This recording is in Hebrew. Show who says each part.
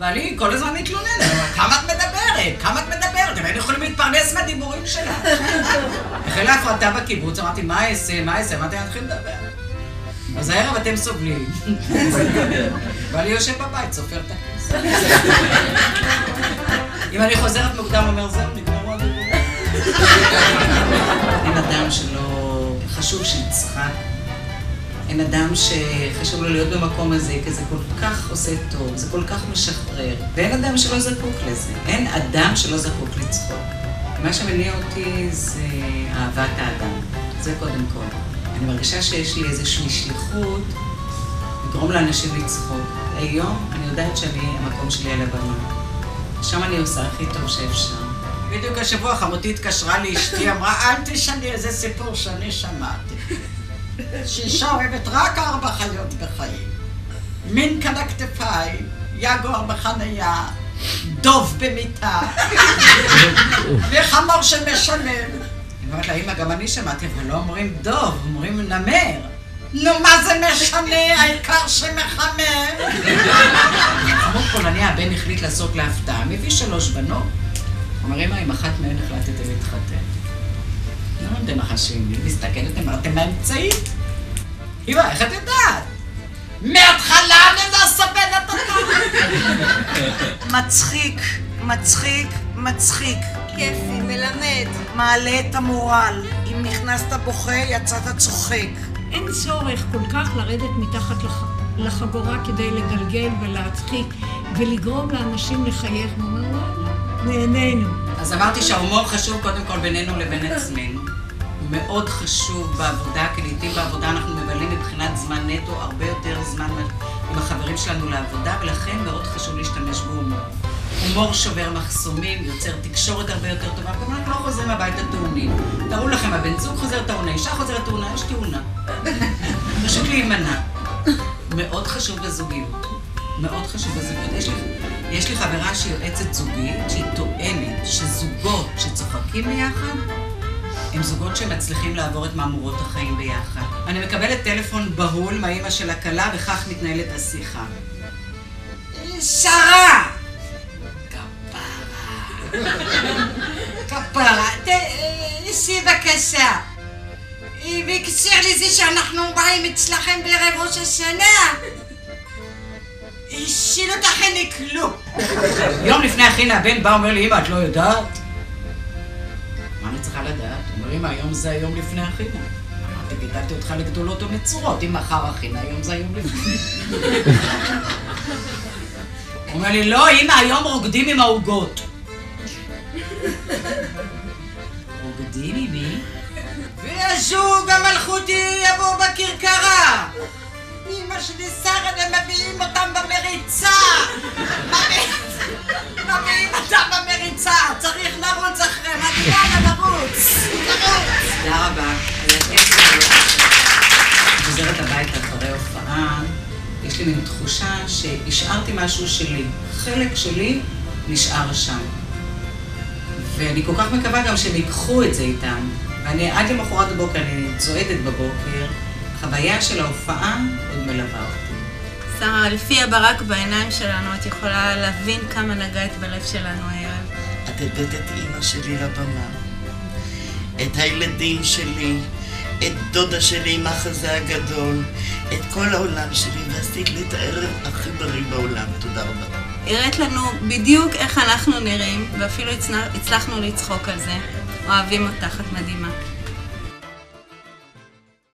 Speaker 1: ואני כל הזמן מתלוננת, כמה את מדברת? כמה את מדברת? הם יכולים להתפרנס מהדיבורים שלה. החלה הפרטה בקיבוץ, אמרתי, מה אעשה? מה אעשה? אמרתי, אני אתחיל לדבר. אז הערב אתם סובלים. ואני יושב בבית, סופר את הכסף. אם אני חוזרת מוקדם, אומר, זהו, נגמרו הדיבורים. אין אדם שלא חשוב שיצחק. אין אדם שחשוב לו להיות במקום הזה, כי זה כל כך עושה טוב, זה כל כך משחרר. ואין אדם שלא זקוק לזה. אין אדם שלא זקוק לצחוק. מה שמניע אותי זה אהבת האדם. זה קודם כל. אני מרגישה שיש לי איזושהי שליחות לגרום לאנשים לצחוק. היום אני יודעת המקום שלי על הבמה. שם אני עושה הכי טוב שאפשר. בדיוק השבוע חמותי התקשרה לאשתי, אמרה, אל תשאלי איזה סיפור שאני שמעתי. שאישה אוהבת רק 4 חיות בחיים. מין כאן הכתפיים, יגואר בחנייה, דוב במיטה, וחמור שמשלם. אני אומרת לה, אמא, גם אני שמעתי, אבל לא אומרים דוב, אומרים נמר. נו, מה זה משנה? העיקר שמחמם. כמו פולני, הבן החליט לעשות להפתעה, מביא 3 בנות. אומר, אמא, עם אחת מהן החלטתי להתחתן. לא, אתם מחשים לי, מסתכלת, אמרתם באמצעית. אמא, איך את יודעת? מההתחלה אני לא סובלת אותה.
Speaker 2: מצחיק, מצחיק, מצחיק.
Speaker 3: כיפי, מלמד.
Speaker 2: מעלה את המורל. אם נכנסת בוכה, יצאת צוחק.
Speaker 4: אין צורך כל כך לרדת מתחת לחגורה כדי לגלגל ולהצחיק ולגרום לאנשים לחייך. נהנינו.
Speaker 1: אז אמרתי שההומור חשוב קודם כל בינינו לבין עצמנו. הוא מאוד חשוב בעבודה, כי לעתים בעבודה אנחנו מבלים מבחינת זמן נטו הרבה יותר זמן עם החברים שלנו לעבודה, ולכן מאוד חשוב להשתמש בהומור. הומור שובר מחסומים, יוצר תקשורת הרבה יותר טובה, כלומר אנחנו לא חוזרים הביתה טעונים. תראו לכם, הבן זוג חוזר טעונה, אישה חוזרת טעונה, יש טעונה. פשוט להימנע. מאוד חשוב בזוגיות. מאוד חשוב בזוגיות. יש לי חברה שהיא יועצת זוגית, שהיא טוענת שזוגות שצוחקים ביחד, הם זוגות שמצליחים לעבור את מהמורות החיים ביחד. אני מקבלת טלפון בהול מהאמא של הכלה, וכך מתנהלת השיחה. שרה! כפרה. כפרה. תעשי בבקשה. בקשר לזה שאנחנו באים אצלכם בערב ראש השנה. שלא תכני כלום. יום לפני החינה הבן בא אומר לי, אמא, את לא יודעת? מה אני צריכה לדעת? הוא אומר, אמא, היום זה היום לפני החינה. אמרתי, גידלתי אותך לגדולות ומצורות, אם מחר החינה, היום זה היום לפני. הוא אומר לי, לא, אמא, היום רוקדים עם העוגות. רוקדים עם מי? והזוג המלכותי יבוא בכרכרה. אמא שלי שרה, הם מביאים אותם במריצה. מביאים אותם במריצה. צריך לרוץ אחריהם. יאללה, לרוץ. תודה רבה. חוזרת הביתה אחרי הופעה, יש לי מין תחושה שהשארתי משהו שלי. חלק שלי נשאר שם. ואני כל כך מקווה גם שהם ייקחו את זה איתם. ואני עד למחרת הבוקר, אני צועדת בבוקר, החוויה של ההופעה עוד מלווה אותי.
Speaker 3: שרה, לפי הברק בעיניים שלנו, את יכולה להבין כמה נגעת בלב שלנו הערב.
Speaker 5: את הבאת את אמא שלי לבמה, את הילדים שלי, את דודה שלי עם החזה הגדול, את כל העולם שלי, ועשית לי את הערב הכי בריא בעולם. תודה רבה.
Speaker 3: הראת לנו בדיוק איך אנחנו נראים, ואפילו הצלחנו לצחוק על זה. אוהבים אותך, את מדהימה.